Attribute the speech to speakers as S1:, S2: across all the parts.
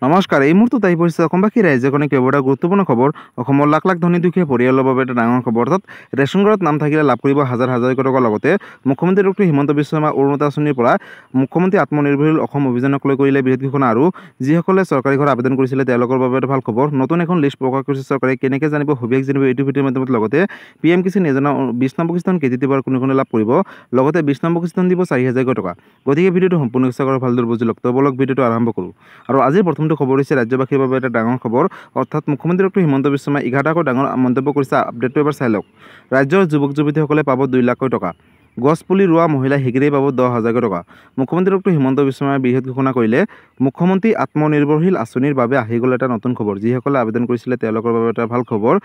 S1: নমস্কাৰ। এই মুহূৰ্তত আহি পৰিছে অসমবাসী ৰাইজেখনে কেৱল এটা গুৰুত্বপূৰ্ণ খবৰ। অসমৰ লাখ লাখ ধনী দুখীয়া পৰিয়ালৰ বাবে এটা ডাঙৰ খবৰ। অৰ্থাৎ ৰেচন কাৰ্ডত নাম থাকিলে লাভ কৰিব হাজাৰ হাজাৰকৈ টকা। লগতে মুখ্যমন্ত্ৰী ডক্টৰ হিমন্ত বিশ্ব শৰ্মা অৰুণোদয় আঁচনিৰ পৰা মুখ্যমন্ত্ৰী আত্মনিৰ্ভৰশীল অসম অভিযানক লৈ কৰিলে বৃহৎ ঘোষণা। আৰু যিসকলে চৰকাৰী ঘৰ আবেদন কৰিছিলে তেওঁলোকৰ বাবে এটা ভাল খবৰ। নতুন এখন লিষ্ট প্ৰকাশ কৰিছে চৰকাৰে। কেনেকৈ জানিব, সবিশেষ জানিব এইটো ভিডিঅ'ৰ মাধ্যমত। লগতে PM কিষাণ যোজনা 20 নম্বৰ কিস্তিখন কেতিয়া দিব আৰু কোনে কোনে লাভ কৰিব। লগতে 20 নম্বৰ কিস্তিখন দিব 4,000কৈ টকা। গতিকে ভিডিঅ'টো সম্পূৰ্ণ চেষ্টা কৰি ভালদৰে বুজি লওক। তো বলক ভিডিঅ'টো আৰম্ভ কৰোঁ। আৰু আজিৰ প্ৰথমটো খবৰ হৈছে ৰাজ্যবাসীৰ বাবে এটা ডাঙৰ খবৰ। অৰ্থাৎ মুখ্যমন্ত্ৰী ডক্টৰ হিমন্ত বিশ্ব শৰ্মাই 11টাকৈ ডাঙৰ মন্তব্য কৰিছে। আপডেটটো এবাৰ চাই লওক। ৰাজ্যৰ যুৱক যুৱতীসকলে পাব 2 লাখকৈ টকা। গছ পুলি ৰোৱা মহিলাই শীঘ্ৰেই পাব 10,000কৈ টকা। মুখ্যমন্ত্ৰী ডক্টৰ হিমন্ত বিশ্ব শৰ্মাই বৃহৎ ঘোষণা কৰিলে। মুখ্যমন্ত্ৰী আত্মনিৰ্ভৰশীল আঁচনিৰ বাবে আহি গ'ল এটা নতুন খবৰ। যিসকলে আবেদন কৰিছিলে তেওঁলোকৰ বাবে এটা ভাল খবৰ।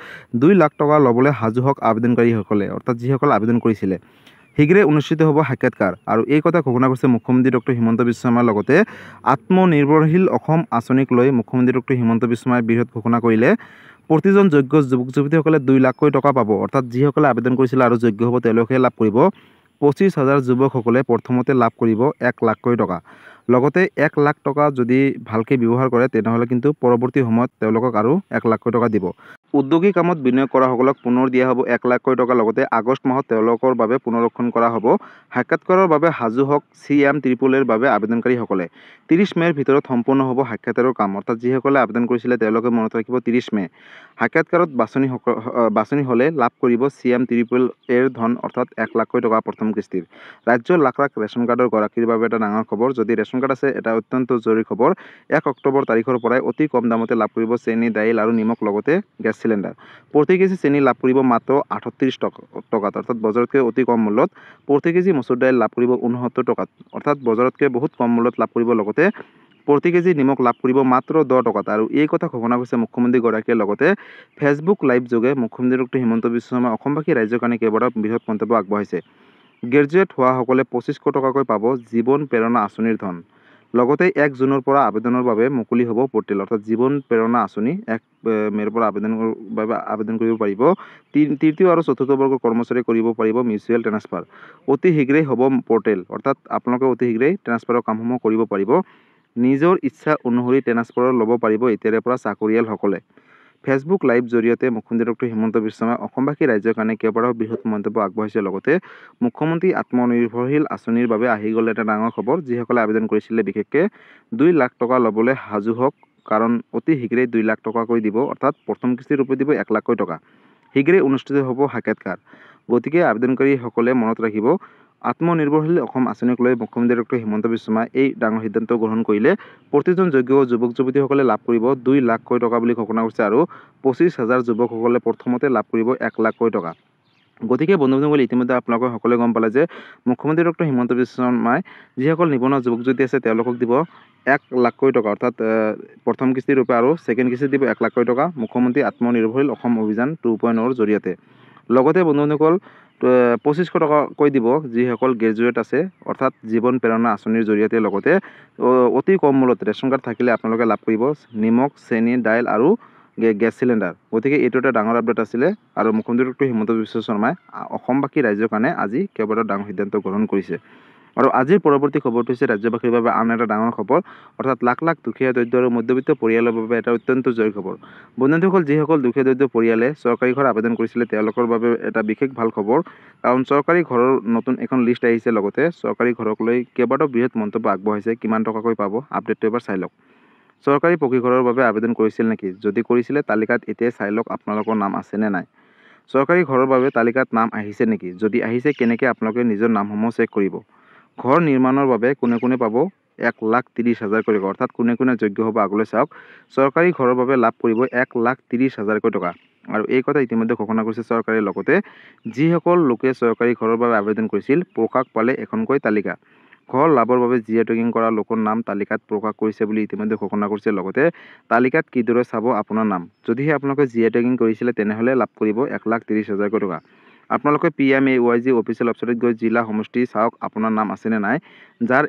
S1: 2 লাখ টকা ল'বলৈ সাজু হওক আবেদনকাৰীসকলে। অৰ্থাৎ যিসকলে আবেদন কৰিছিলে। শীঘ্ৰেই অনুষ্ঠিত হ'ব সাক্ষাৎকাৰ। আৰু এই কথা ঘোষণা কৰিছে মুখ্যমন্ত্ৰী ডক্টৰ হিমন্ত বিশ্ব শৰ্মাৰ। লগতে আত্মনিৰ্ভৰশীল অসম আঁচনিক লৈ মুখ্যমন্ত্ৰী ডক্টৰ হিমন্ত বিশ্ব শৰ্মাই বৃহৎ ঘোষণা কৰিলে। প্ৰতিজন যোগ্য যুৱক যুৱতীসকলে 2 লাখকৈ টকা পাব। অৰ্থাৎ যিসকলে আবেদন কৰিছিলে আৰু যোগ্য হ'ব তেওঁলোকে লাভ কৰিব। 25,000 যুৱকসকলে প্ৰথমতে লাভ কৰিব 1 লাখকৈ টকা। লগতে 1 লাখ টকা যদি ভালকৈ ব্যৱহাৰ কৰে তেনেহ'লে কিন্তু পৰৱৰ্তী সময়ত তেওঁলোকক আৰু 1 লাখকৈ টকা দিব। উদ্যোগী কামত বিনিয়োগ কৰাসকলক পুনৰ দিয়া হ'ব 1 লাখকৈ টকা। লগতে আগষ্ট মাহত তেওঁলোকৰ বাবে পুনৰীক্ষণ কৰা হ'ব। সাক্ষাৎকাৰৰ বাবে সাজু হওক CM-388ৰ বাবে আবেদনকাৰীসকলে। 30 মে'ৰ ভিতৰত সম্পূৰ্ণ হ'ব সাক্ষাৎকাৰৰ কাম। অৰ্থাৎ যিসকলে আবেদন কৰিছিলে তেওঁলোকে মনত ৰাখিব 30 মে'। সাক্ষাৎকাৰত বাছনি হ'লে লাভ কৰিব CM-388ৰ ধন। অৰ্থাৎ 1 লাখকৈ টকা প্ৰথম কিস্তিৰ। ৰাজ্যৰ লাখ লাখ ৰেচন কাৰ্ডৰ গৰাকীৰ বাবে এটা ডাঙৰ খবৰ। যদি ৰেচন কাৰ্ড আছে এটা অত্যন্ত জৰুৰী খবৰ। 1 অক্টোবৰ তাৰিখৰ পৰাই অতি কম দামতে লাভ কৰিব চেনি, দাইল আৰু নিমখ, লগতে গেছ চিলিণ্ডাৰ। প্ৰতি কেজি চেনি লাভ কৰিব মাত্ৰ 38 টকাত। অৰ্থাৎ বজাৰতকৈ অতি কম মূল্যত। প্ৰতি কেজি মচুৰ দাইল লাভ কৰিব 69 টকাত। অৰ্থাৎ বজাৰতকৈ বহুত কম মূল্যত লাভ কৰিব। লগতে প্ৰতি কেজি নিমখ লাভ কৰিব মাত্ৰ 10 টকাত। আৰু এই কথা ঘোষণা কৰিছে মুখ্যমন্ত্ৰীগৰাকীয়ে। লগতে ফেচবুক লাইভ যোগে মুখ্যমন্ত্ৰী ডক্টৰ হিমন্ত বিশ্ব শৰ্মাই অসমবাসী ৰাইজৰ কাৰণে কেইবাটাও বৃহৎ মন্তব্য আগবঢ়াইছে। গ্ৰেজুৱেট হোৱাসকলে 2500 টকাকৈ পাব জীৱন প্ৰেৰণা আঁচনিৰ ধন। লগতে 1 জুনৰ পৰা আবেদনৰ বাবে মুকলি হ'ব পৰ্টেল। অৰ্থাৎ জীৱন প্ৰেৰণা আঁচনি 1 মে'ৰ পৰা আবেদন কৰিব পাৰিব। তৃতীয় আৰু চতুৰ্থ বৰ্গৰ কৰ্মচাৰীয়ে কৰিব পাৰিব মিউচুৱেল ট্ৰান্সফাৰ। অতি শীঘ্ৰেই হ'ব পৰ্টেল। অৰ্থাৎ আপোনালোকে অতি শীঘ্ৰেই ট্ৰান্সফাৰৰ কামসমূহ কৰিব পাৰিব। নিজৰ ইচ্ছা অনুসৰি ট্ৰান্সফাৰ ল'ব পাৰিব এতিয়াৰে পৰা চাকৰিয়ালসকলে। ফেচবুক লাইভ জৰিয়তে মুখ্যমন্ত্ৰী ডক্টৰ হিমন্ত বিশ্ব শৰ্মাই অসমবাসী ৰাইজৰ কাৰণে কেইবাটাও বৃহৎ মন্তব্য আগবঢ়াইছে। লগতে মুখ্যমন্ত্ৰী আত্মনিৰ্ভৰশীল আঁচনিৰ বাবে আহি গ'ল এটা ডাঙৰ খবৰ। যিসকলে আবেদন কৰিছিলে বিশেষকৈ 2 লাখ টকা ল'বলৈ সাজু হওক। কাৰণ অতি শীঘ্ৰেই 2 লাখ টকাকৈ দিব। অৰ্থাৎ প্ৰথম কিস্তিৰ ৰূপে দিব 1 লাখকৈ টকা। শীঘ্ৰেই অনুষ্ঠিত হ'ব সাক্ষাৎকাৰ। গতিকে আবেদনকাৰীসকলে মনত ৰাখিব আত্মনিৰ্ভৰশীল অসম আঁচনিক লৈ মুখ্যমন্ত্ৰী ডক্টৰ হিমন্ত বিশ্ব শৰ্মাই এই ডাঙৰ সিদ্ধান্ত গ্ৰহণ কৰিলে। প্ৰতিজন যোগ্য যুৱক যুৱতীসকলে লাভ কৰিব 2 লাখকৈ টকা বুলি ঘোষণা কৰিছে। আৰু 25,000 যুৱকসকলে প্ৰথমতে লাভ কৰিব 1 লাখকৈ টকা। গতিকে বন্ধুসকল, ইতিমধ্যে আপোনালোকে সকলোৱে গম পালে যে মুখ্যমন্ত্ৰী ডক্টৰ হিমন্ত বিশ্ব শৰ্মাই যিসকল নিবনুৱা যুৱক যুৱতী আছে তেওঁলোকক দিব 1 লাখকৈ টকা। অৰ্থাৎ প্ৰথম কিস্তিৰ ৰূপে আৰু ছেকেণ্ড কিস্তি দিব 1 লাখকৈ টকা। মুখ্যমন্ত্ৰী আত্মনিৰ্ভৰশীল অসম অভিযান 2.0ৰ জৰিয়তে। লগতে বন্ধুসকল 2500 টকাকৈ দিব যিসকল গ্ৰেজুৱেট আছে। অৰ্থাৎ জীৱন প্ৰেৰণা আঁচনিৰ জৰিয়তে। লগতে অতি কম মূল্যত ৰেচন কাৰ্ড থাকিলে আপোনালোকে লাভ কৰিব নিমখ, চেনি, দাইল আৰু গেছ চিলিণ্ডাৰ। গতিকে এইটো এটা ডাঙৰ আপডেট আছিলে। আৰু মুখ্যমন্ত্ৰী ডক্টৰ হিমন্ত বিশ্ব শৰ্মাই অসমবাসী ৰাইজৰ কাৰণে আজি কেইবাটাও ডাঙৰ সিদ্ধান্ত গ্ৰহণ কৰিছে। আৰু আজিৰ পৰৱৰ্তী খবৰটো হৈছে ৰাজ্যবাসীৰ বাবে আন এটা ডাঙৰ খবৰ। অৰ্থাৎ লাখ লাখ দুখীয়া দৰিদ্ৰ আৰু মধ্যবিত্ত পৰিয়ালৰ বাবে এটা অত্যন্ত জৰুৰী খবৰ। বন্ধুসকল, যিসকল দুখীয়া দৰিদ্ৰ পৰিয়ালে চৰকাৰী ঘৰ আবেদন কৰিছিলে তেওঁলোকৰ বাবে এটা বিশেষ ভাল খবৰ। কাৰণ চৰকাৰী ঘৰৰ নতুন এখন লিষ্ট আহিছে। লগতে চৰকাৰী ঘৰক লৈ কেইবাটাও বৃহৎ মন্তব্য আগবঢ়াইছে। কিমান টকাকৈ পাব আপডেটটো এবাৰ চাই লওক। চৰকাৰী পকী ঘৰৰ বাবে আবেদন কৰিছিল নেকি? যদি কৰিছিলে তালিকাত এতিয়াই চাই লওক আপোনালোকৰ নাম আছেনে নাই। চৰকাৰী ঘৰৰ বাবে তালিকাত নাম আহিছে নেকি? যদি আহিছে কেনেকৈ আপোনালোকে নিজৰ নামসমূহ চেক কৰিব। ঘৰ নিৰ্মাণৰ বাবে কোনে কোনে পাব 1,30,000কৈ টকা। অৰ্থাৎ কোনে কোনে যোগ্য হ'ব আগলৈ চাওক। চৰকাৰী ঘৰৰ বাবে লাভ কৰিব 1,30,000কৈ টকা। আৰু এই কথা ইতিমধ্যে ঘোষণা কৰিছে চৰকাৰে। লগতে যিসকল লোকে চৰকাৰী ঘৰৰ বাবে আবেদন কৰিছিল প্ৰকাশ পালে এখনকৈ তালিকা। ঘৰ লাভৰ বাবে জিঅ' টেগিং কৰা লোকৰ নাম তালিকাত প্ৰকাশ কৰিছে বুলি ইতিমধ্যে ঘোষণা কৰিছে। লগতে তালিকাত কিদৰে চাব আপোনাৰ নাম। যদিহে আপোনালোকে জিঅ' টেগিং কৰিছিলে তেনেহ'লে লাভ কৰিব 1,30,000কৈ টকা। আপোনালোকে PMAYG অফিচিয়েল ৱেবছাইটত গৈ জিলা সমষ্টি চাওক আপোনাৰ নাম আছেনে নাই। যাৰ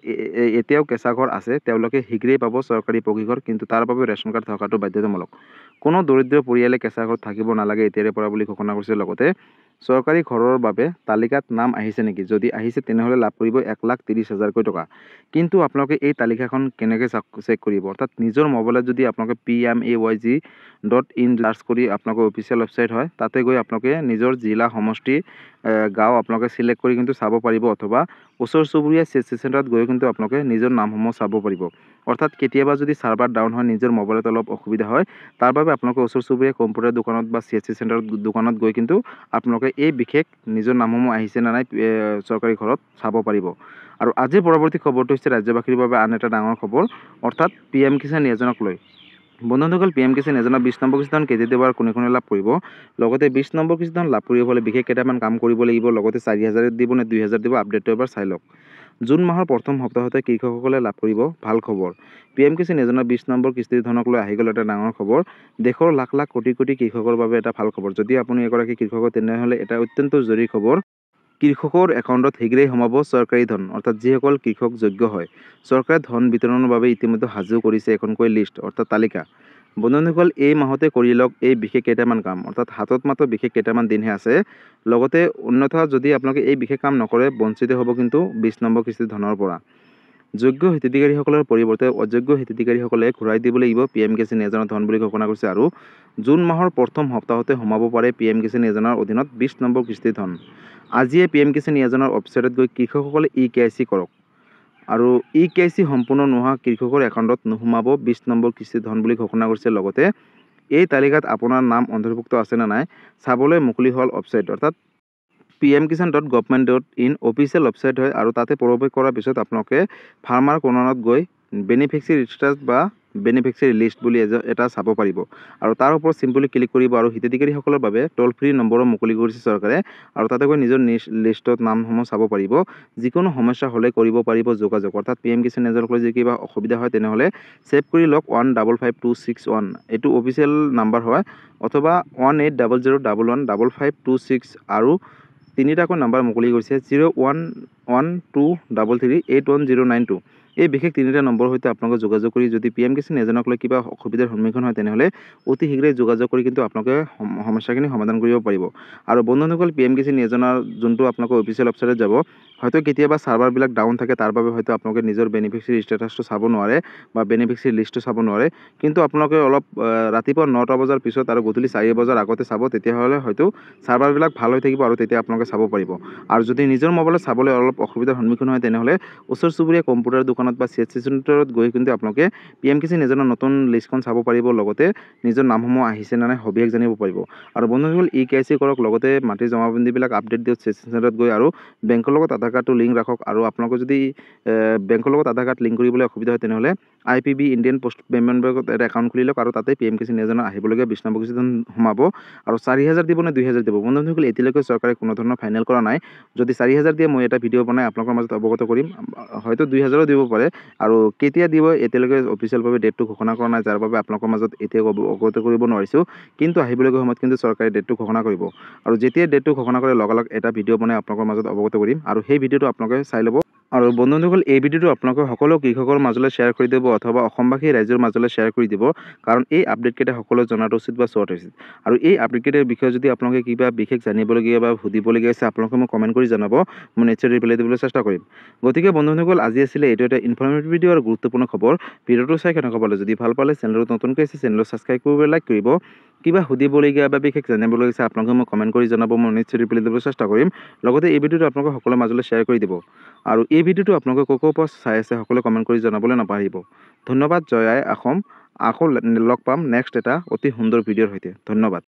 S1: এতিয়াও কেঁচা ঘৰ আছে তেওঁলোকে শীঘ্ৰেই পাব চৰকাৰী পকী ঘৰ। কিন্তু তাৰ বাবে ৰেচন কাৰ্ড থকাটো বাধ্যতামূলক। কোনো দৰিদ্ৰ পৰিয়ালে কেঁচা ঘৰত থাকিব নালাগে এতিয়াৰে পৰা বুলি ঘোষণা কৰিছে। লগতে চৰকাৰী ঘৰৰ বাবে তালিকাত নাম আহিছে নেকি? যদি আহিছে তেনেহ'লে লাভ কৰিব 1,30,000 টকা। কিন্তু আপোনালোকে এই তালিকাখন কেনেকৈ চেক কৰিব? অৰ্থাৎ নিজৰ মোবাইলত যদি আপোনালোকে PMAYG.in চাৰ্চ কৰি আপোনালোকৰ অফিচিয়েল ৱেবছাইট হয়, তাতে গৈ আপোনালোকে নিজৰ জিলা, সমষ্টি, গাঁও আপোনালোকে চিলেক্ট কৰি কিন্তু চাব পাৰিব, অথবা ওচৰ চুবুৰীয়া CSC চেণ্টাৰত গৈ কিন্তু আপোনালোকে নিজৰ নামসমূহ চাব পাৰিব। অৰ্থাৎ কেতিয়াবা যদি ছাৰ্ভাৰ ডাউন হয়, নিজৰ মোবাইলত অলপ অসুবিধা হয়, তাৰ বাবে আপোনালোকে ওচৰ চুবুৰীয়া কম্পিউটাৰ দোকানত বা CSC চেণ্টাৰত দোকানত গৈ কিন্তু আপোনালোকে এই বিশেষ নিজৰ নামসমূহ আহিছে নে নাই চৰকাৰী ঘৰত চাব পাৰিব। আৰু আজিৰ পৰৱৰ্তী খবৰটো হৈছে ৰাজ্যবাসীৰ বাবে আন এটা ডাঙৰ খবৰ, অৰ্থাৎ PM কিষাণ যোজনাক লৈ। বন্ধুসকল, PM কিষাণ যোজনা 20 নম্বৰ কিস্তি ধন কেতিয়া দিব আৰু কোনে কোনে লাভ কৰিব? লগতে 20 নম্বৰ কিস্তি ধন লাভ কৰিব হ'লে বিশেষ কেইটামান কাম কৰিব লাগিব। লগতে 4,000 দিব নে 2,000 দিব, আপডেটটো এবাৰ চাই লওক। জুন মাহৰ প্ৰথম সপ্তাহতে কৃষকসকলে লাভ কৰিব ভাল খবৰ। PM কিষাণ যোজনা 20 নম্বৰ কিস্তিৰ ধনক লৈ আহি গ'ল এটা ডাঙৰ খবৰ। দেশৰ লাখ লাখ কোটি কোটি কৃষকৰ বাবে এটা ভাল খবৰ। যদি আপুনি এগৰাকী কৃষক তেনেহ'লে এটা অত্যন্ত জৰুৰী খবৰ। কৃষকৰ একাউণ্টত শীঘ্ৰেই সোমাব চৰকাৰী ধন, অৰ্থাৎ যিসকল কৃষক যোগ্য হয়। চৰকাৰে ধন বিতৰণৰ বাবে ইতিমধ্যে সাজু কৰিছে এখনকৈ লিষ্ট, অৰ্থাৎ তালিকা। বন্ধুসকল, এই মাহতে কৰি লওক এই বিশেষ কেইটামান কাম, অৰ্থাৎ হাতত মাত্ৰ বিশেষ কেইটামান দিনহে আছে। লগতে অন্যথা যদি আপোনালোকে এই বিশেষ কাম নকৰে, বঞ্চিত হ'ব কিন্তু 20 নম্বৰ কিস্তিৰ ধনৰ পৰা। যোগ্য হিতাধিকাৰীসকলৰ পৰিৱৰ্তে অযোগ্য হিতাধিকাৰীসকলে ঘূৰাই দিব লাগিব PM কিষাণ যোজনাৰ ধন বুলি ঘোষণা কৰিছে। আৰু জুন মাহৰ প্ৰথম সপ্তাহতে সোমাব পাৰে PM কিষাণ যোজনাৰ অধীনত 20 নম্বৰ কিস্তিৰ ধন। আজিয়ে PM কিষাণ যোজনাৰ ৱেবছাইটত গৈ কৃষকসকলে EKYC কৰক। আৰু EKYC সম্পূৰ্ণ নোহোৱা কৃষকৰ একাউণ্টত নোসোমাব 20 নম্বৰ কিস্তিৰ ধন বুলি ঘোষণা কৰিছে। লগতে এই তালিকাত আপোনাৰ নাম অন্তৰ্ভুক্ত আছে নে নাই চাবলৈ মুকলি হ'ল ৱেবছাইট, অৰ্থাৎ pmkisan.government.in অফিচিয়েল ৱেবছাইট হয়। আৰু তাতে প্ৰৱেশ কৰাৰ পিছত আপোনালোকে ফাৰ্মাৰ কৰ্ণাৰত গৈ বেনিফিচিয়াৰী ষ্টেটাছ বা বেনিফিচিয়াৰী লিষ্ট বুলি এটা চাব পাৰিব। আৰু তাৰ ওপৰত চিম্পলি ক্লিক কৰিব আৰু হিতাধিকাৰীসকলৰ বাবে ট'ল ফ্ৰী নম্বৰো মুকলি কৰিছে চৰকাৰে। আৰু তাতে গৈ নিজৰ লিষ্টত নামসমূহ চাব পাৰিব। যিকোনো সমস্যা হ'লে কৰিব পাৰিব যোগাযোগ। অৰ্থাৎ PM কিষাণ যোজনাক লৈ যদি কিবা অসুবিধা হয় তেনেহ'লে ছেভ কৰি লওক 155261, এইটো অফিচিয়েল নাম্বাৰ হয়, অথবা 1800115526 আৰু তিনিটাকৈ নাম্বাৰ মুকলি কৰিছে 011233811092। এই বিশেষ তিনিটা নম্বৰৰ সৈতে আপোনালোকে যোগাযোগ কৰি যদি PM কিষাণ যোজনাক লৈ কিবা অসুবিধাৰ সন্মুখীন হয় তেনেহ'লে অতি শীঘ্ৰেই যোগাযোগ কৰি কিন্তু আপোনালোকে সমস্যাখিনি সমাধান কৰিব পাৰিব। আৰু বন্ধুসকল, PM কিষাণ যোজনাৰ যোনটো আপোনালোকৰ অফিচিয়েল ৱেবছাইটত যাব, হয়তো কেতিয়াবা ছাৰ্ভাৰবিলাক ডাউন থাকে, তাৰ বাবে হয়তো আপোনালোকে নিজৰ বেনিফিচিয়াৰী ষ্টেটাছটো চাব নোৱাৰে বা বেনিফিচিয়াৰী লিষ্টটো চাব নোৱাৰে। কিন্তু আপোনালোকে অলপ ৰাতিপুৱা 9টা বজাৰ পিছত আৰু গধূলি 4 বজাৰ আগতে চাব, তেতিয়াহ'লে হয়তো ছাৰ্ভাৰবিলাক ভাল হৈ থাকিব আৰু তেতিয়া আপোনালোকে চাব পাৰিব। আৰু যদি নিজৰ মোবাইলত চাবলৈ অলপ অসুবিধাৰ সন্মুখীন হয় তেনেহ'লে ওচৰ চুবুৰীয়া কম্পিউটাৰ দোকানত বা CSC চেণ্টাৰত গৈ কিন্তু আপোনালোকে PM কিষাণ যোজনাৰ নতুন লিষ্টখন চাব পাৰিব। লগতে নিজৰ নামসমূহ আহিছে নে নাই সবিশেষ জানিব পাৰিব। আৰু বন্ধুসকল, EKYC কৰক। লগতে মাটিৰ জমাবন্দীবিলাক আপডেট দিয়ক CSC চেণ্টাৰত গৈ। আৰু বেংকৰ লগত আধাৰ কাৰ্ডটো লিংক ৰাখক। আৰু আপোনালোকৰ যদি বেংকৰ লগত আধাৰ কাৰ্ড লিংক কৰিবলৈ অসুবিধা হয় তেনেহ'লে IPB ইণ্ডিয়ান পোষ্ট পে'মেণ্ট বেংকত এটা একাউণ্ট খুলি লওক। আৰু তাতে PM কিষাণ যোজনা আহিবলগীয়া 20 নম্বৰ কিস্তি ধন সোমাব। আৰু 4,000 দিব নে 2,000 দিব? বন্ধুসকল, এতিয়ালৈকে চৰকাৰে কোনো ধৰণৰ ফাইনেল কৰা নাই। যদি 4,000 দিয়ে মই এটা ভিডিঅ' বনাই আপোনালোকৰ মাজত অৱগত কৰিম। হয়তো 2,000ও দিব পাৰে। আৰু কেতিয়া দিব এতিয়ালৈকে অফিচিয়েলভাৱে ডেটটো ঘোষণা কৰা নাই, যাৰ বাবে আপোনালোকৰ মাজত এতিয়া অৱগত কৰিব নোৱাৰিছোঁ। কিন্তু আহিবলগীয়া সময়ত কিন্তু চৰকাৰে ডেটটো ঘোষণা কৰিব। আৰু যেতিয়া ডেটটো ঘোষণা কৰে লগালগ এটা ভিডিঅ' বনাই আপোনালোকৰ মাজত অৱগত কৰিম। আৰু সেই ভিডিঅ'টো আপোনালোকে চাই ল'ব। আৰু বন্ধুসকল, এই ভিডিঅ'টো আপোনালোকে সকলো কৃষকৰ মাজলৈ শ্বেয়াৰ কৰি দিব, অথবা অসমবাসী ৰাইজৰ মাজলৈ শ্বেয়াৰ কৰি দিব। কাৰণ এই আপডেটকেইটা সকলোৱে জনাটো উচিত বা চোৱাটো উচিত। আৰু এই আপডেটকেইটাৰ বিষয়ে যদি আপোনালোকে কিবা বিশেষ জানিবলগীয়া বা সুধিবলগীয়া আছে, আপোনালোকে মোক কমেণ্ট কৰি জনাব। মই নিশ্চয় ৰিপ্লাই দিবলৈ চেষ্টা কৰিম। গতিকে বন্ধুসকল, আজি আছিলে এইটো এটা ইনফৰ্মেটিভ ভিডিঅ' আৰু গুৰুত্বপূৰ্ণ খবৰ। ভিডিঅ'টো চাই কেনেকুৱা পালে? যদি ভাল পালে চেনেলটো নতুনকৈ আছে, চেনেলটো ছাবস্ক্ৰাইব কৰিব, লাইক কৰিব। কিবা সুধিবলগীয়া বা বিশেষ জানিবলগীয়া আছে আপোনালোকে মোক কমেণ্ট কৰি জনাব। মই নিশ্চয় ৰিপ্লাই দিবলৈ চেষ্টা কৰিম। লগতে এই ভিডিঅ'টো আপোনালোকে সকলোৰে মাজলৈ শ্বেয়াৰ কৰি দিব। আৰু এই ভিডিঅ'টো আপোনালোকে ক'ৰ পৰা চাই আছে সকলোৱে কমেণ্ট কৰি জনাবলৈ নাপাহৰিব। ধন্যবাদ। জয় আই অসম। আকৌ লগ পাম নেক্সট এটা অতি সুন্দৰ ভিডিঅ'ৰ সৈতে। ধন্যবাদ।